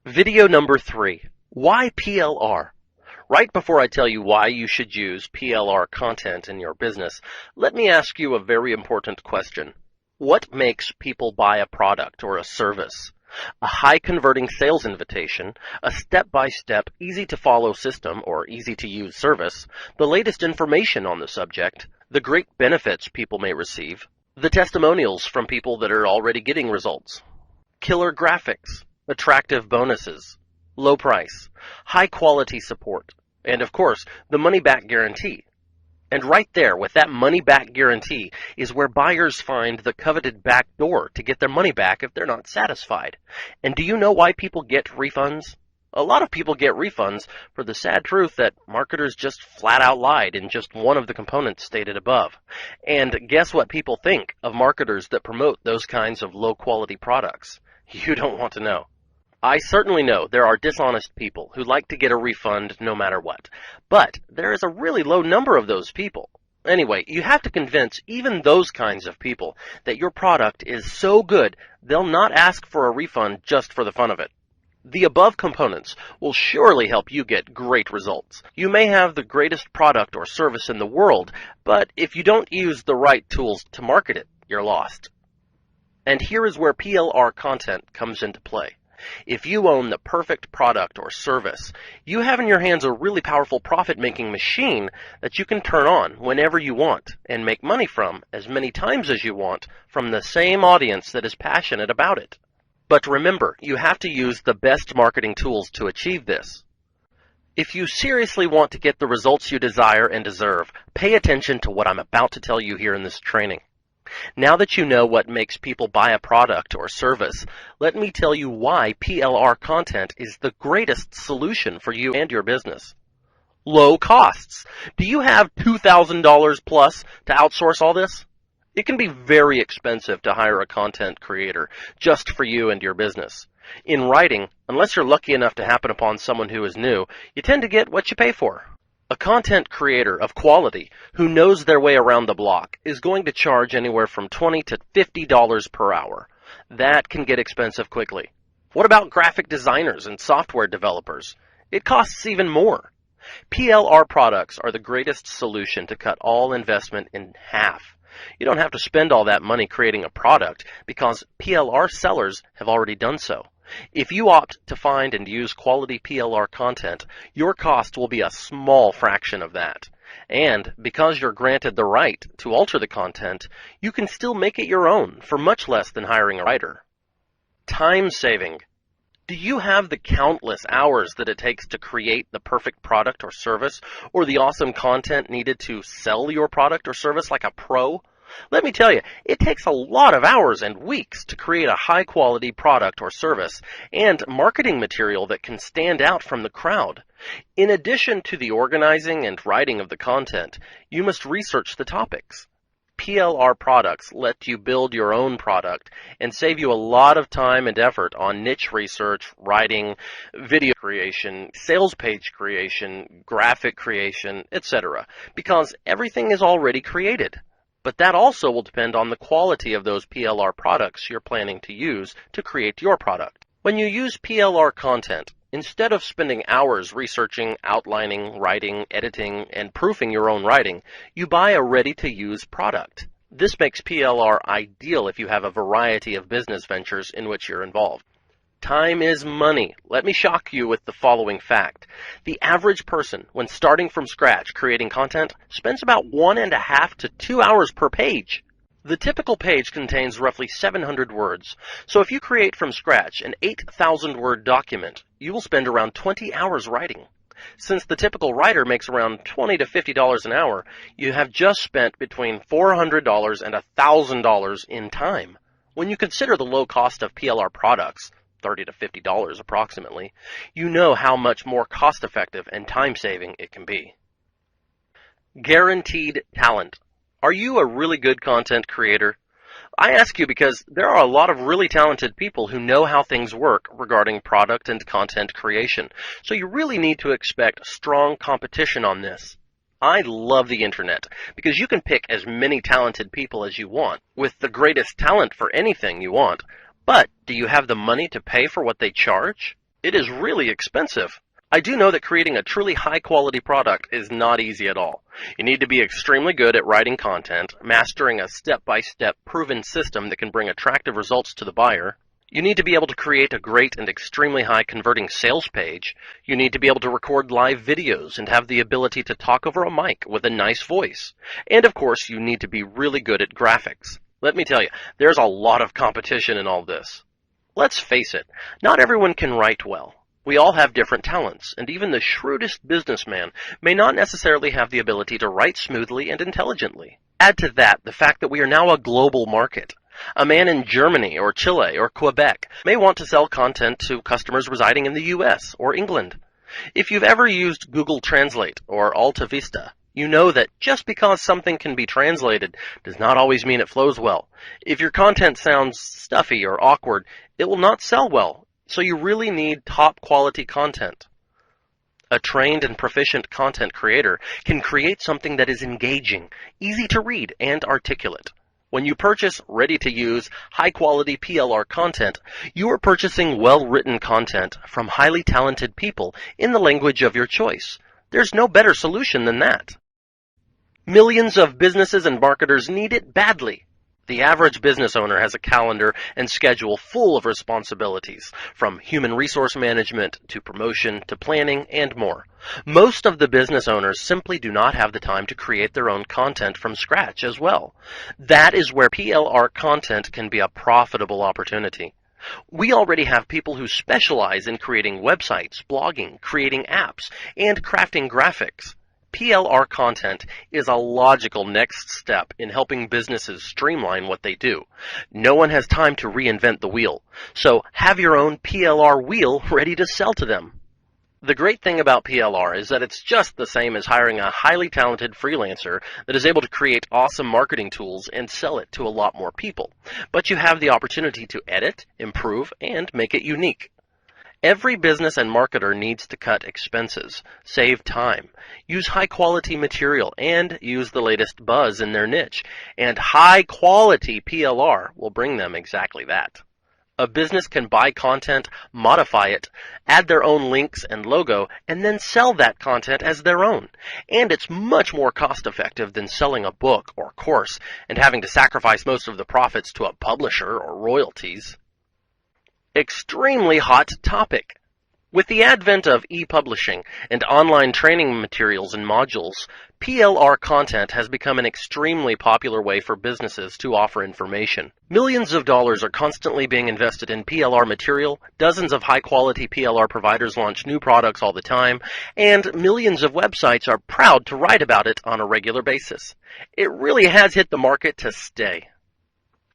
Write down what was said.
Video number 3. Why PLR? Right before I tell you why you should use PLR content in your business, let me ask you a very important question. What makes people buy a product or a service? A high-converting sales invitation, a step-by-step, easy-to-follow system or easy-to-use service, the latest information on the subject, the great benefits people may receive, the testimonials from people that are already getting results, killer graphics, attractive bonuses, low price, high-quality support, and of course, the money-back guarantee. And right there, with that money-back guarantee, is where buyers find the coveted back door to get their money back if they're not satisfied. And do you know why people get refunds? A lot of people get refunds for the sad truth that marketers just flat out lied in just one of the components stated above. And guess what people think of marketers that promote those kinds of low-quality products? You don't want to know. I certainly know there are dishonest people who like to get a refund no matter what, but there is a really low number of those people. Anyway, you have to convince even those kinds of people that your product is so good they'll not ask for a refund just for the fun of it. The above components will surely help you get great results. You may have the greatest product or service in the world, but if you don't use the right tools to market it, you're lost. And here is where PLR content comes into play. If you own the perfect product or service, you have in your hands a really powerful profit-making machine that you can turn on whenever you want and make money from as many times as you want from the same audience that is passionate about it. But remember, you have to use the best marketing tools to achieve this. If you seriously want to get the results you desire and deserve, pay attention to what I'm about to tell you here in this training. Now that you know what makes people buy a product or service, let me tell you why PLR content is the greatest solution for you and your business. Low costs. Do you have $2,000 plus to outsource all this? It can be very expensive to hire a content creator just for you and your business. In writing, unless you're lucky enough to happen upon someone who is new, you tend to get what you pay for. A content creator of quality who knows their way around the block is going to charge anywhere from $20 to $50 per hour. That can get expensive quickly. What about graphic designers and software developers? It costs even more. PLR products are the greatest solution to cut all investment in half. You don't have to spend all that money creating a product because PLR sellers have already done so. If you opt to find and use quality PLR content, your cost will be a small fraction of that. And because you're granted the right to alter the content, you can still make it your own for much less than hiring a writer. Time saving. Do you have the countless hours that it takes to create the perfect product or service, or the awesome content needed to sell your product or service like a pro? Let me tell you, it takes a lot of hours and weeks to create a high-quality product or service and marketing material that can stand out from the crowd. In addition to the organizing and writing of the content, you must research the topics. PLR products let you build your own product and save you a lot of time and effort on niche research, writing, video creation, sales page creation, graphic creation, etc., because everything is already created. But that also will depend on the quality of those PLR products you're planning to use to create your product. When you use PLR content, instead of spending hours researching, outlining, writing, editing, and proofing your own writing, you buy a ready-to-use product. This makes PLR ideal if you have a variety of business ventures in which you're involved. Time is money. Let me shock you with the following fact. The average person, when starting from scratch creating content, spends about 1.5 to 2 hours per page. The typical page contains roughly 700 words, so if you create from scratch an 8,000-word document, you will spend around 20 hours writing. Since the typical writer makes around $20 to $50 an hour, you have just spent between $400 and $1,000 in time. When you consider the low cost of PLR products, $30 to $50 approximately, you know how much more cost-effective and time-saving it can be. Guaranteed talent. Are you a really good content creator? I ask you because there are a lot of really talented people who know how things work regarding product and content creation, so you really need to expect strong competition on this. I love the internet because you can pick as many talented people as you want, with the greatest talent for anything you want. But do you have the money to pay for what they charge? It is really expensive. I do know that creating a truly high-quality product is not easy at all. You need to be extremely good at writing content, mastering a step-by-step proven system that can bring attractive results to the buyer. You need to be able to create a great and extremely high converting sales page. You need to be able to record live videos and have the ability to talk over a mic with a nice voice. And of course, you need to be really good at graphics. Let me tell you, there's a lot of competition in all this. Let's face it, not everyone can write well. We all have different talents, and even the shrewdest businessman may not necessarily have the ability to write smoothly and intelligently. Add to that the fact that we are now a global market. A man in Germany or Chile or Quebec may want to sell content to customers residing in the US or England. If you've ever used Google Translate or Alta Vista, you know that just because something can be translated does not always mean it flows well. If your content sounds stuffy or awkward, it will not sell well, so you really need top quality content. A trained and proficient content creator can create something that is engaging, easy to read, and articulate. When you purchase ready-to-use, high-quality PLR content, you are purchasing well-written content from highly talented people in the language of your choice. There's no better solution than that. Millions of businesses and marketers need it badly. The average business owner has a calendar and schedule full of responsibilities, from human resource management to promotion to planning and more. Most of the business owners simply do not have the time to create their own content from scratch as well. That is where PLR content can be a profitable opportunity. We already have people who specialize in creating websites, blogging, creating apps, and crafting graphics. PLR content is a logical next step in helping businesses streamline what they do. No one has time to reinvent the wheel, so have your own PLR wheel ready to sell to them. The great thing about PLR is that it's just the same as hiring a highly talented freelancer that is able to create awesome marketing tools and sell it to a lot more people. But you have the opportunity to edit, improve, and make it unique. Every business and marketer needs to cut expenses, save time, use high-quality material, and use the latest buzz in their niche. And high-quality PLR will bring them exactly that. A business can buy content, modify it, add their own links and logo, and then sell that content as their own. And it's much more cost-effective than selling a book or course and having to sacrifice most of the profits to a publisher or royalties. Extremely hot topic. With the advent of e-publishing and online training materials and modules, PLR content has become an extremely popular way for businesses to offer information. Millions of dollars are constantly being invested in PLR material, dozens of high-quality PLR providers launch new products all the time, and millions of websites are proud to write about it on a regular basis. It really has hit the market to stay.